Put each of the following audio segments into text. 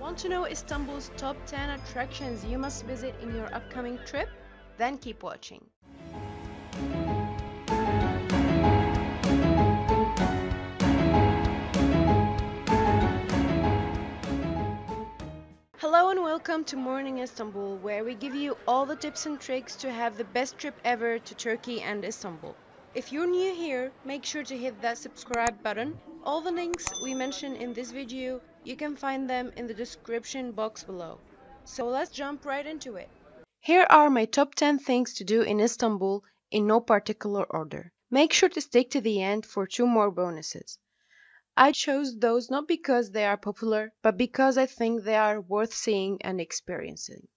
Want to know Istanbul's top 10 attractions you must visit in your upcoming trip? Then keep watching. Hello and welcome to Morning Istanbul, where we give you all the tips and tricks to have the best trip ever to Turkey and Istanbul. If you're new here, make sure to hit that subscribe button. All the links we mention in this video, you can find them in the description box below. So let's jump right into it. Here are my top 10 things to do in Istanbul in no particular order. Make sure to stick to the end for 2 more bonuses. I chose those not because they are popular, but because I think they are worth seeing and experiencing.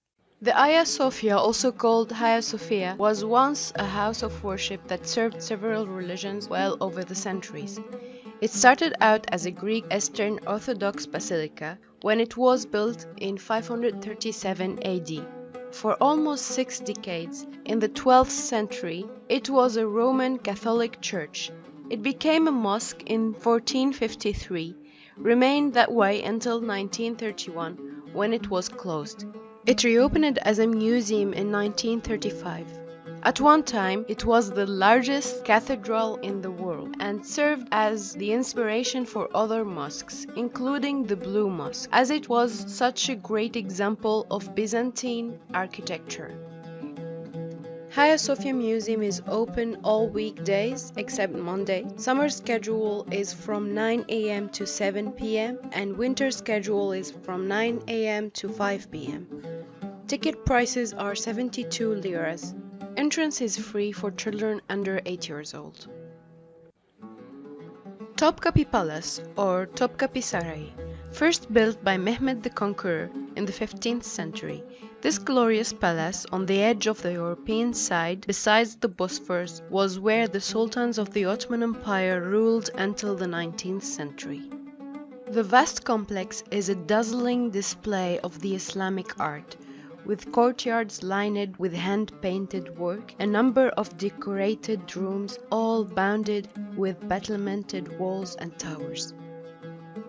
The Hagia Sophia, also called Hagia Sophia, was once a house of worship that served several religions well over the centuries. It started out as a Greek Eastern Orthodox basilica when it was built in 537 AD. For almost 6 decades, in the 12th century, it was a Roman Catholic church. It became a mosque in 1453, remained that way until 1931, when it was closed. It reopened as a museum in 1935. At one time, it was the largest cathedral in the world and served as the inspiration for other mosques, including the Blue Mosque, as it was such a great example of Byzantine architecture. Hagia Sophia Museum is open all weekdays except Monday. Summer schedule is from 9 a.m. to 7 p.m. and winter schedule is from 9 a.m. to 5 p.m. Ticket prices are 72 liras. Entrance is free for children under 8 years old. Topkapi Palace or Topkapi Saray, first built by Mehmed the Conqueror in the 15th century. This glorious palace on the edge of the European side, besides the Bosphorus, was where the sultans of the Ottoman Empire ruled until the 19th century. The vast complex is a dazzling display of the Islamic art, with courtyards lined with hand-painted work, a number of decorated rooms, all bounded with battlemented walls and towers.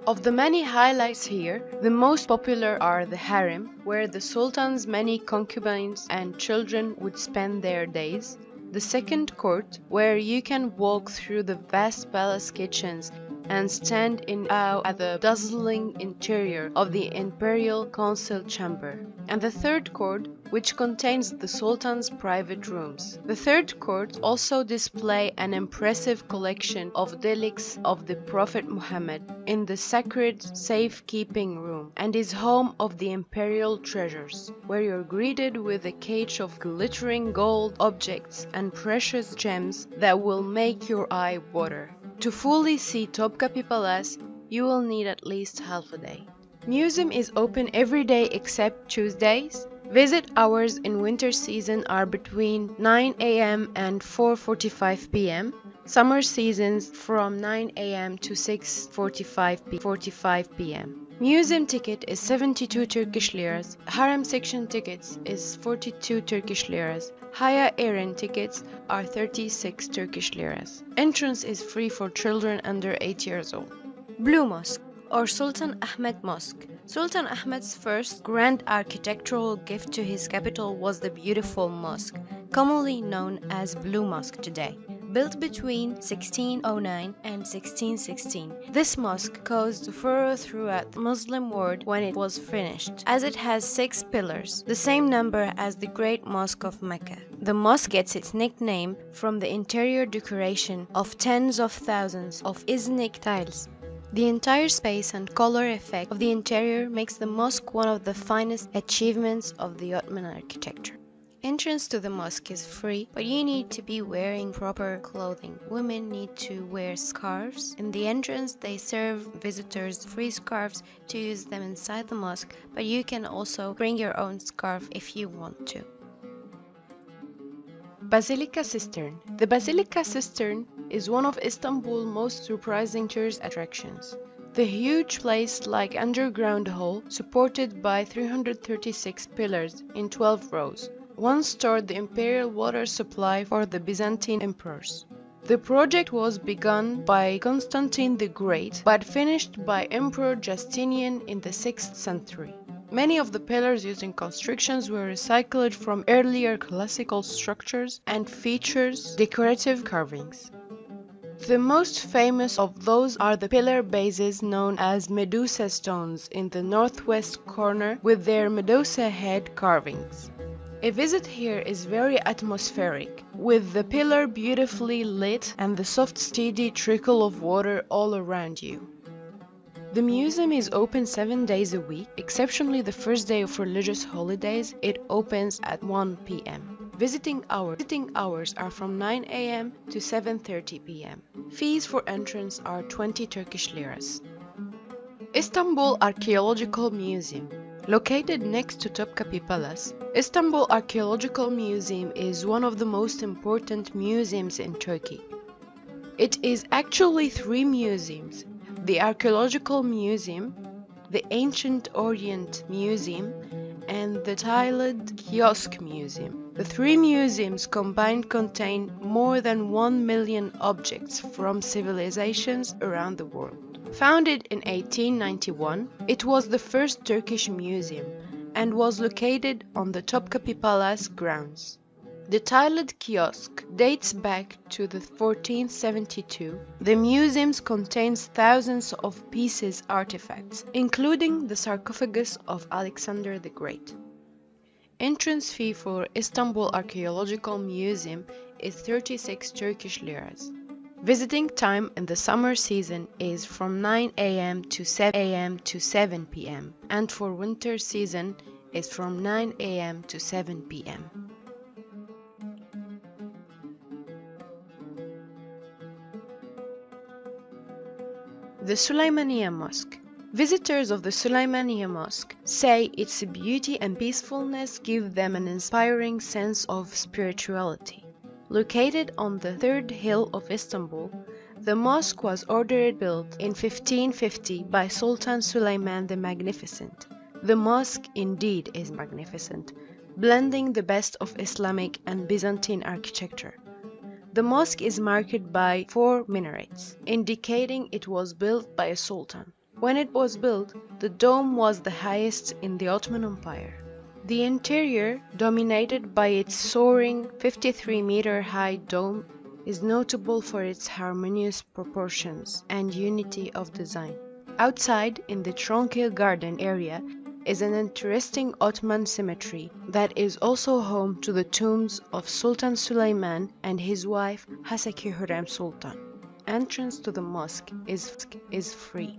Of the many highlights here, the most popular are the harem, where the sultan's many concubines and children would spend their days, the second court, where you can walk through the vast palace kitchens and stand in awe at the dazzling interior of the imperial council chamber, and the third court, which contains the sultan's private rooms. The third court also displays an impressive collection of relics of the Prophet Muhammad in the sacred safekeeping room, and is home of the imperial treasures, where you're greeted with a cage of glittering gold objects and precious gems that will make your eye water. To fully see Topkapi Palace, you will need at least half a day. Museum is open every day except Tuesdays. Visit hours in winter season are between 9 a.m. and 4:45 p.m. Summer seasons from 9 a.m. to 6:45 p.m. Museum ticket is 72 Turkish liras. Harem section tickets is 42 Turkish liras. Haya Eren tickets are 36 Turkish liras. Entrance is free for children under 8 years old. Blue Mosque or Sultan Ahmed Mosque. Sultan Ahmed's first grand architectural gift to his capital was the beautiful mosque, commonly known as Blue Mosque today. Built between 1609 and 1616, this mosque caused furore throughout the Muslim world when it was finished, as it has 6 pillars, the same number as the Great Mosque of Mecca. The mosque gets its nickname from the interior decoration of tens of thousands of Iznik tiles. The entire space and color effect of the interior makes the mosque one of the finest achievements of the Ottoman architecture. Entrance to the mosque is free, but you need to be wearing proper clothing. Women need to wear scarves. In the entrance, they serve visitors free scarves to use them inside the mosque, but you can also bring your own scarf if you want to. Basilica Cistern. The Basilica Cistern is one of Istanbul's most surprising tourist attractions. The huge place-like underground hall, supported by 336 pillars in 12 rows, once stored the imperial water supply for the Byzantine emperors. The project was begun by Constantine the Great, but finished by Emperor Justinian in the 6th century. Many of the pillars used in constructions were recycled from earlier classical structures and features decorative carvings. The most famous of those are the pillar bases known as Medusa stones in the northwest corner with their Medusa head carvings. A visit here is very atmospheric, with the pillar beautifully lit and the soft steady trickle of water all around you. The museum is open 7 days a week, exceptionally the first day of religious holidays. It opens at 1 p.m. Visiting hours are from 9 a.m. to 7:30 p.m. Fees for entrance are 20 Turkish liras. Istanbul Archaeological Museum. Located next to Topkapi Palace, Istanbul Archaeological Museum is one of the most important museums in Turkey. It is actually 3 museums: the Archaeological Museum, the Ancient Orient Museum, and the Tiled Kiosk Museum. The 3 museums combined contain more than 1 million objects from civilizations around the world. Founded in 1891, it was the first Turkish museum and was located on the Topkapi Palace grounds. The tiled kiosk dates back to the 1472. The museum contains thousands of pieces artifacts, including the sarcophagus of Alexander the Great. Entrance fee for Istanbul Archaeological Museum is 36 Turkish liras. Visiting time in the summer season is from 9 a.m. to 7 p.m. and for winter season is from 9 a.m. to 7 p.m. The Suleymaniye Mosque. Visitors of the Suleymaniye Mosque say its beauty and peacefulness give them an inspiring sense of spirituality. Located on the third hill of Istanbul, the mosque was ordered built in 1550 by Sultan Süleyman the Magnificent. The mosque indeed is magnificent, blending the best of Islamic and Byzantine architecture. The mosque is marked by 4 minarets, indicating it was built by a sultan. When it was built, the dome was the highest in the Ottoman Empire. The interior, dominated by its soaring 53-meter-high dome, is notable for its harmonious proportions and unity of design. Outside, in the tranquil garden area, is an interesting Ottoman cemetery that is also home to the tombs of Sultan Süleyman and his wife Haseki Hürrem Sultan. Entrance to the mosque is free.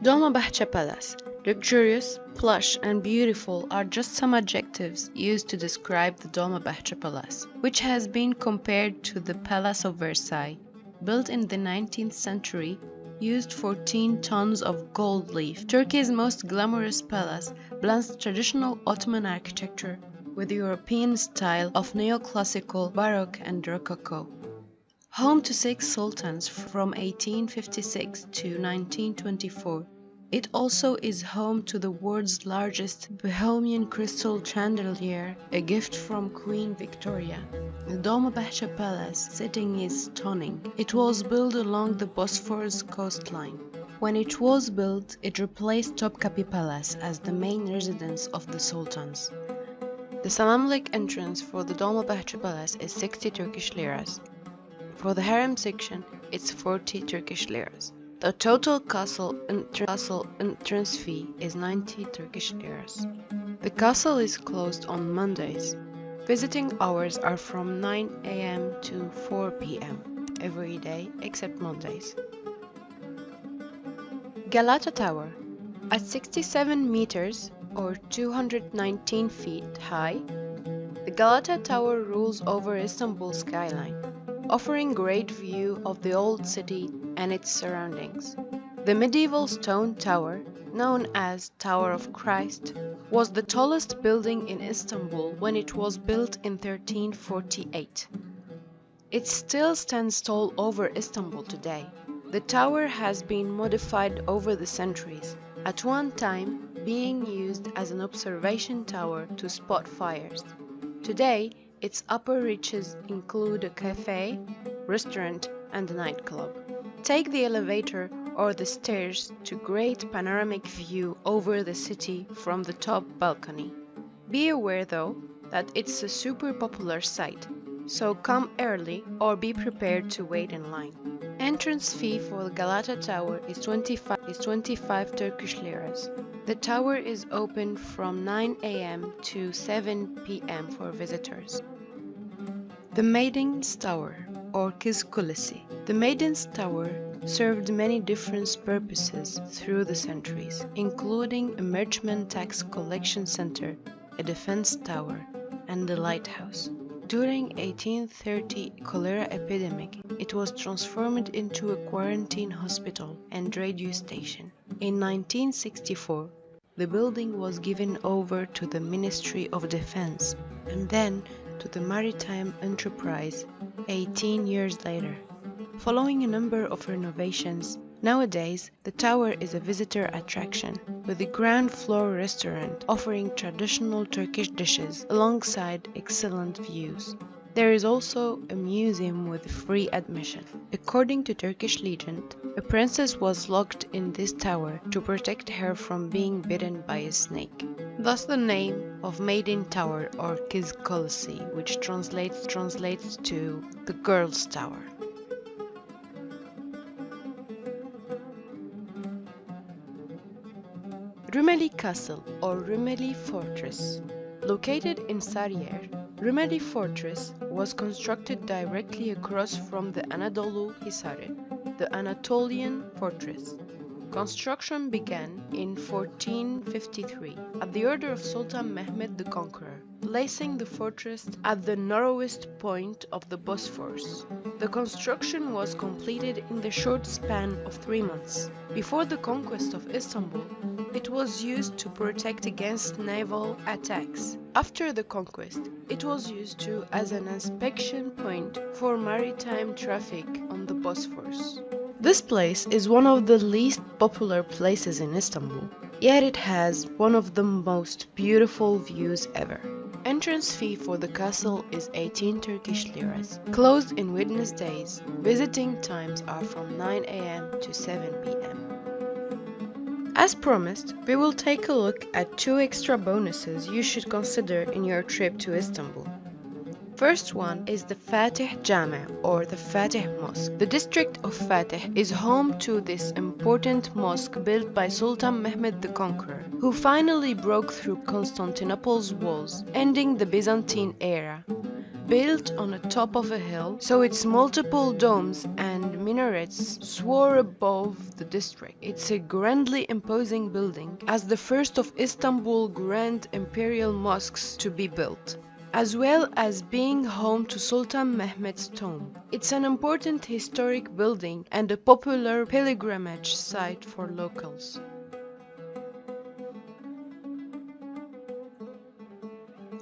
Dolmabahce Palace. Luxurious, plush, and beautiful are just some adjectives used to describe the Dolmabahce Palace, which has been compared to the Palace of Versailles. Built in the 19th century, used 14 tons of gold leaf. Turkey's most glamorous palace blends traditional Ottoman architecture with the European style of neoclassical, Baroque, and Rococo. Home to 6 sultans from 1856 to 1924, it also is home to the world's largest Bohemian crystal chandelier, a gift from Queen Victoria. The Dolmabahce Palace setting is stunning. It was built along the Bosphorus coastline. When it was built, it replaced Topkapi Palace as the main residence of the sultans. The Selamlik entrance for the Dolmabahce Palace is 60 Turkish liras. For the harem section, it's 40 Turkish liras. The total castle entrance fee is 90 Turkish liras. The castle is closed on Mondays. Visiting hours are from 9 a.m. to 4 p.m. every day except Mondays. Galata Tower. At 67 meters or 219 feet high, the Galata Tower rules over Istanbul's skyline, offering great view of the old city and its surroundings. The medieval stone tower, known as Tower of Christ, was the tallest building in Istanbul when it was built in 1348. It still stands tall over Istanbul today. The tower has been modified over the centuries, at one time being used as an observation tower to spot fires. Today, its upper reaches include a cafe, restaurant, and a nightclub. Take the elevator or the stairs to great panoramic view over the city from the top balcony. Be aware though that it's a super popular site, so come early or be prepared to wait in line. Entrance fee for the Galata Tower is 25 Turkish liras. The tower is open from 9 a.m. to 7 p.m. for visitors. The Maiden's Tower, or Kız Kulesi. The Maiden's Tower served many different purposes through the centuries, including a merchant tax collection center, a defense tower, and a lighthouse. During 1830 cholera epidemic, it was transformed into a quarantine hospital and radio station. In 1964, the building was given over to the Ministry of Defense and then to the Maritime Enterprise 18 years later. Following a number of renovations, nowadays the tower is a visitor attraction, with the ground floor restaurant offering traditional Turkish dishes alongside excellent views. There is also a museum with free admission. According to Turkish legend, a princess was locked in this tower to protect her from being bitten by a snake. Thus the name of Maiden Tower or Kız Kulesi, which translates to the girl's tower. Rumeli Castle or Rumeli Fortress. Located in Sarıyer, Rumeli Fortress was constructed directly across from the Anadolu Hisarı, the Anatolian fortress. Construction began in 1453 at the order of Sultan Mehmed the Conqueror, placing the fortress at the narrowest point of the Bosphorus. The construction was completed in the short span of 3 months. Before the conquest of Istanbul, it was used to protect against naval attacks. After the conquest, it was used as an inspection point for maritime traffic on the Bosphorus. This place is one of the least popular places in Istanbul, yet it has one of the most beautiful views ever. Entrance fee for the castle is 18 Turkish liras. Closed in Wednesdays, visiting times are from 9 a.m. to 7 p.m. As promised, we will take a look at 2 extra bonuses you should consider in your trip to Istanbul. First one is the Fatih Jami or the Fatih Mosque. The district of Fatih is home to this important mosque built by Sultan Mehmed the Conqueror, who finally broke through Constantinople's walls, ending the Byzantine era. Built on the top of a hill, so its multiple domes and minarets soar above the district. It's a grandly imposing building, as the first of Istanbul grand imperial mosques to be built, as well as being home to Sultan Mehmed's tomb. It's an important historic building and a popular pilgrimage site for locals.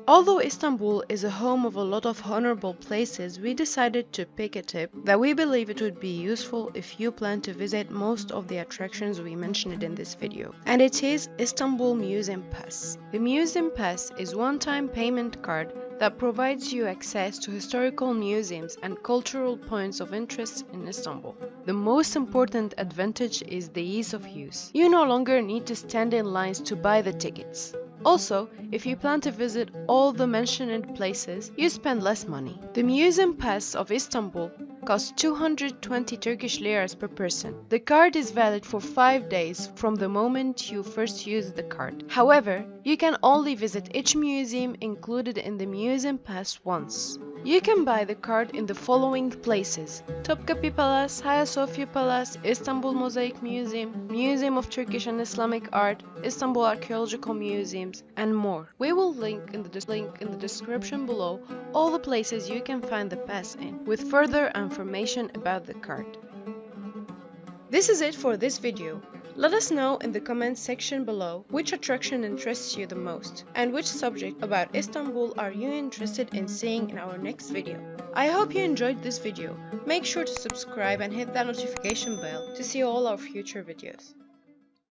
Although Istanbul is a home of a lot of honorable places, we decided to pick a tip that we believe it would be useful if you plan to visit most of the attractions we mentioned in this video. And it is Istanbul Museum Pass. The Museum Pass is a one-time payment card that provides you access to historical museums and cultural points of interest in Istanbul. The most important advantage is the ease of use. You no longer need to stand in lines to buy the tickets. Also, if you plan to visit all the mentioned places, you spend less money. The Museum Pass of Istanbul costs 220 Turkish liras per person. The card is valid for 5 days from the moment you first use the card. However, you can only visit each museum included in the Museum Pass once. You can buy the card in the following places: Topkapi Palace, Hagia Sophia Palace, Istanbul Mosaic Museum, Museum of Turkish and Islamic Art, Istanbul Archaeological Museums, and more. We will link in the description below all the places you can find the pass in, with further information about the card. This is it for this video. Let us know in the comments section below which attraction interests you the most, and which subject about Istanbul are you interested in seeing in our next video. I hope you enjoyed this video. Make sure to subscribe and hit that notification bell to see all our future videos.